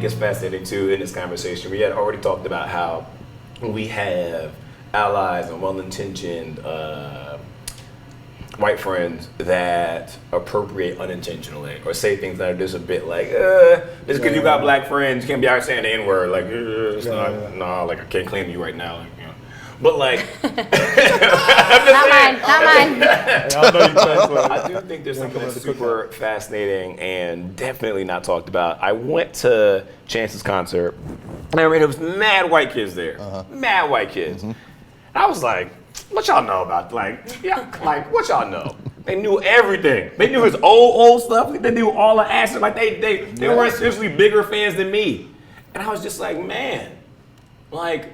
think it's fascinating too in this conversation. We had already talked about how we have allies and well-intentioned white friends that appropriate unintentionally or say things that are just a bit like, just because you got black friends, you can't be out saying the N-word. Like, nah, like I can't claim you right now. Like, you know. But like, not mine. I do think there's something that's super fascinating and definitely not talked about. I went to Chance's concert, and I remember there was mad white kids there, mad white kids. I was like, what y'all know about, like what y'all know? They knew everything. They knew his old stuff. They knew all the acid. Like they were essentially bigger fans than me. And I was just like, man, like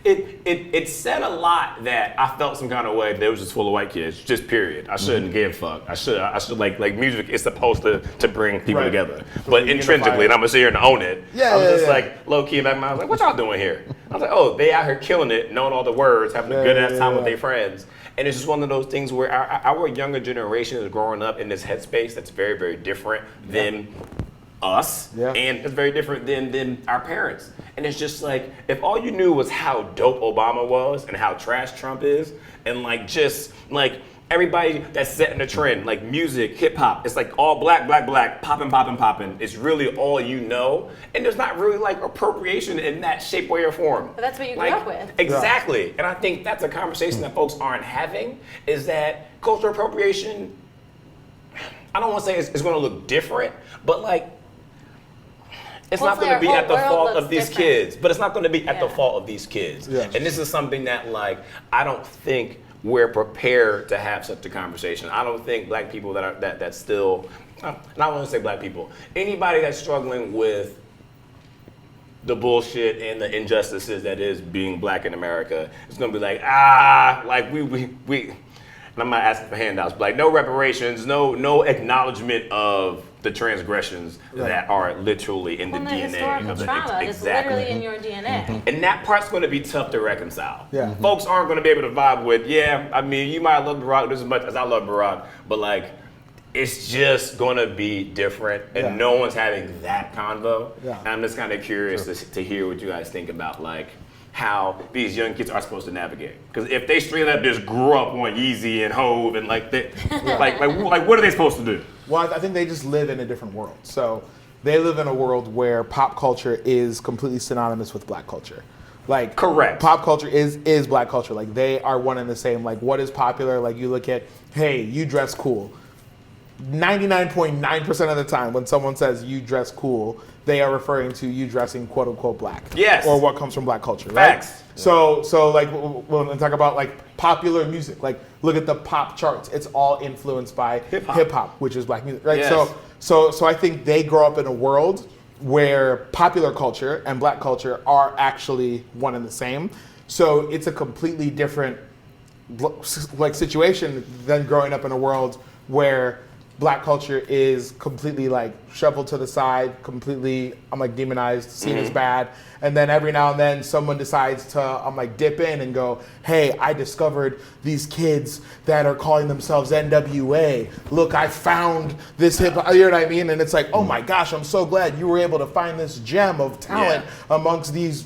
it said a lot that I felt some kind of way that it was just full of white kids, just period. I shouldn't give a fuck. I should like music is supposed to bring people together. But intrinsically, and I'm gonna sit here and own it. I was just like low key in the back of my mind, I was like, what y'all doing here? I was like, oh, they out here killing it, knowing all the words, having a good ass time with their friends. And it's just one of those things where our younger generation is growing up in this headspace that's very, very different than us, and it's very different than our parents. And it's just like, if all you knew was how dope Obama was and how trash Trump is, and like just like everybody that's setting the trend, like music, hip hop, it's like all black, popping. It's really all you know, and there's not really like appropriation in that shape, way, or form. But that's what you grew up with. Exactly, and I think that's a conversation that folks aren't having. Is that cultural appropriation? I don't want to say it's going to look different, but like. It's not going to be at the fault of these kids, but it's not going to be at the fault of these kids. And this is something that, like, I don't think we're prepared to have such a conversation. I don't think black people that still, and I want to say black people, anybody that's struggling with the bullshit and the injustices that is being black in America is going to be like, like we. And I'm not asking for handouts, but like no reparations, no acknowledgement of the transgressions that are literally in the DNA. Historical trauma is literally in your DNA. And that part's going to be tough to reconcile. Folks aren't going to be able to vibe with, I mean, you might love Barack just as much as I love Barack, but like, it's just going to be different, and no one's having that convo. And I'm just kind of curious to hear what you guys think about, like, how these young kids are supposed to navigate. Because if they straight up just grew up on Yeezy and Hove and like what are they supposed to do? Well, I think they just live in a different world. So they live in a world where pop culture is completely synonymous with black culture. Like, correct. Pop culture is black culture. Like, they are one and the same. Like, what is popular? Like, you look at, hey, you dress cool. 99.9% of the time when someone says you dress cool, they are referring to you dressing quote unquote black. Yes. Or what comes from black culture, right? Facts. So like when we talk about like popular music, like look at the pop charts. It's all influenced by hip hop, which is black music, right? Yes. So I think they grow up in a world where popular culture and black culture are actually one and the same. So it's a completely different like situation than growing up in a world where black culture is completely like shovelled to the side, completely demonized, seen as bad, and then every now and then someone decides to dip in and go, hey, I discovered these kids that are calling themselves NWA. Look, I found this hip hop, you know what I mean? And it's like, oh my gosh, I'm so glad you were able to find this gem of talent amongst these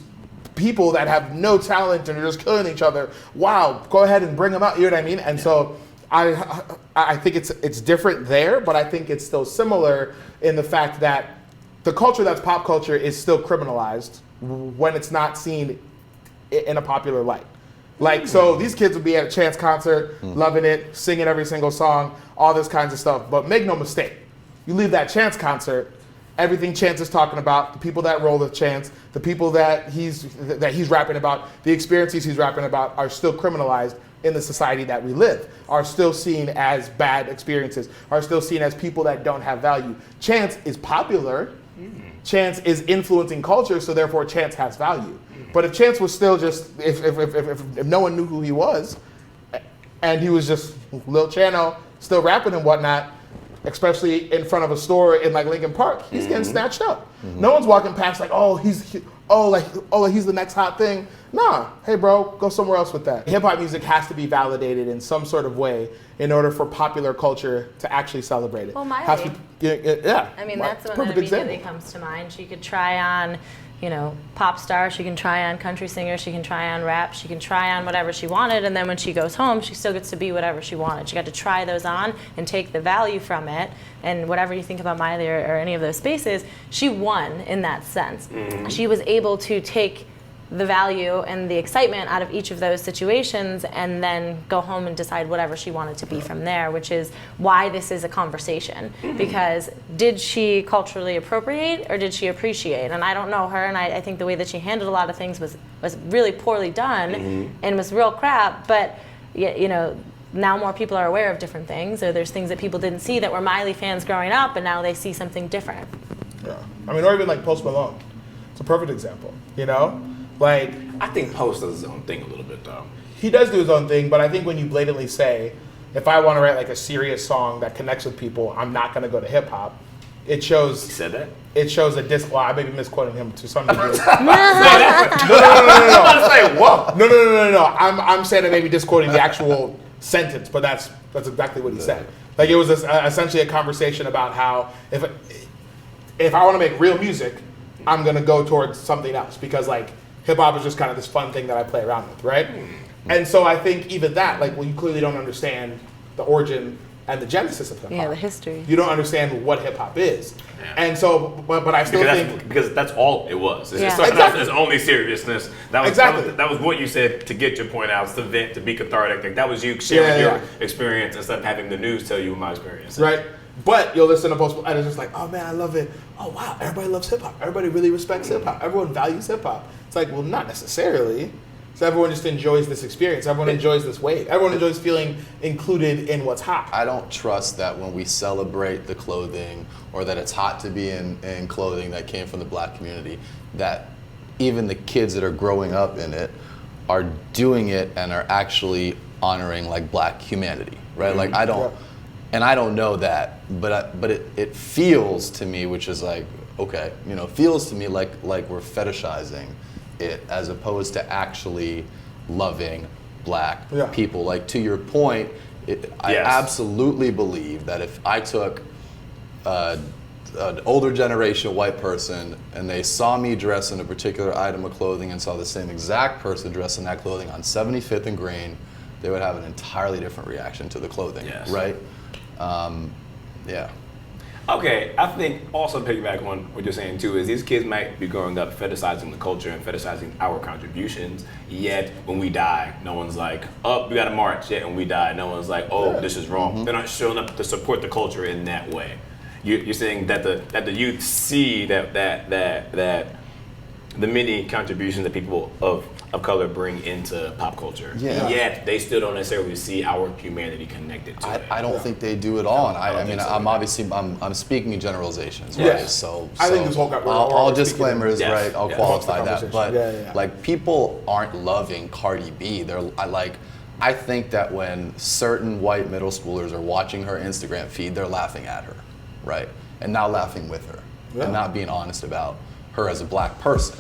people that have no talent and are just killing each other. Wow, go ahead and bring them out, you know what I mean? And so I think it's different there, but I think it's still similar in the fact that the culture that's pop culture is still criminalized when it's not seen in a popular light. Like, so these kids would be at a Chance concert, loving it, singing every single song, all this kinds of stuff. But make no mistake, you leave that Chance concert, everything Chance is talking about, the people that roll with Chance, the people that he's rapping about, the experiences he's rapping about are still criminalized in the society that we live, are still seen as bad experiences, are still seen as people that don't have value. Chance is popular, Chance is influencing culture, so therefore Chance has value. But if Chance was still just, if no one knew who he was, and he was just Lil Chano, still rapping and whatnot, especially in front of a store in like Lincoln Park, he's getting snatched up. No one's walking past like, oh, like he's the next hot thing. Nah, hey bro, go somewhere else with that. Hip hop music has to be validated in some sort of way in order for popular culture to actually celebrate it. Well, Miley. Yeah. I mean, that's the one that perfect immediately example. comes to mind. She could try on, pop star. She can try on country singer. She can try on rap. She can try on whatever she wanted. And then when she goes home, she still gets to be whatever she wanted. She got to try those on and take the value from it. And whatever you think about Miley or any of those spaces, she won in that sense. Mm-hmm. She was able to take the value and the excitement out of each of those situations and then go home and decide whatever she wanted to be from there, which is why this is a conversation. Mm-hmm. Because did she culturally appropriate or did she appreciate? And I don't know her, and I think the way that she handled a lot of things was really poorly done. Mm-hmm. And was real crap, but now more people are aware of different things, or there's things that people didn't see that were Miley fans growing up, and now they see something different. Yeah, I mean, or even like Post Malone. It's a perfect example, Like, I think Post does his own thing a little bit, though. He does do his own thing, but I think when you blatantly say, if I want to write like a serious song that connects with people, I'm not going to go to hip hop. It shows. He said that? It shows a well, I may be misquoting him to some degree. No. I'm about to say, whoa. No. I'm saying I may be disquoting the actual sentence, but that's exactly what he said. Like, it was essentially a conversation about how if I want to make real music, I'm going to go towards something else because, like, hip-hop is just kind of this fun thing that I play around with, right? And so I think even that, like, well, you clearly don't understand the origin and the genesis of hip-hop. Yeah, the history. You don't understand what hip-hop is. Yeah. And so, but I still think... Because that's all it was. It's Exactly. It's only seriousness. That was what you said to get your point out. It's to vent, to be cathartic. Like, that was you sharing your experience instead of having the news tell you my experience. Right. But you'll listen to Post and it's just like, oh man, I love it. Oh wow, everybody loves hip hop. Everybody really respects hip hop. Everyone values hip hop. It's like, well, not necessarily. So everyone just enjoys this experience. Everyone enjoys this wave. Everyone enjoys feeling included in what's hot. I don't trust that when we celebrate the clothing or that it's hot to be in clothing that came from the black community, that even the kids that are growing up in it are doing it and are actually honoring like black humanity, right? Mm-hmm. Like I don't. Yeah. And I don't know that, but it feels to me, which is like, okay, feels to me like we're fetishizing it as opposed to actually loving black people. Like, to your point, I absolutely believe that if I took an older generation white person and they saw me dress in a particular item of clothing and saw the same exact person dress in that clothing on 75th and Green, they would have an entirely different reaction to the clothing, right? Yeah. Okay, I think also piggyback on what you're saying too is these kids might be growing up fetishizing the culture and fetishizing our contributions, yet when we die, no one's like, oh, we gotta march, yet when we die, no one's like, oh, this is wrong. Mm-hmm. They're not showing up to support the culture in that way. You're saying that the youth see that the many contributions that people of color bring into pop culture. Yeah. Yet they still don't necessarily see our humanity connected to it. I don't think they do at all. And I mean, I'm obviously I'm speaking in generalizations, right? Yes. So I think this whole all disclaimers, right? I'll qualify that. But like, people aren't loving Cardi B. I think that when certain white middle schoolers are watching her Instagram feed, they're laughing at her, right? And not laughing with her, and not being honest about her as a black person.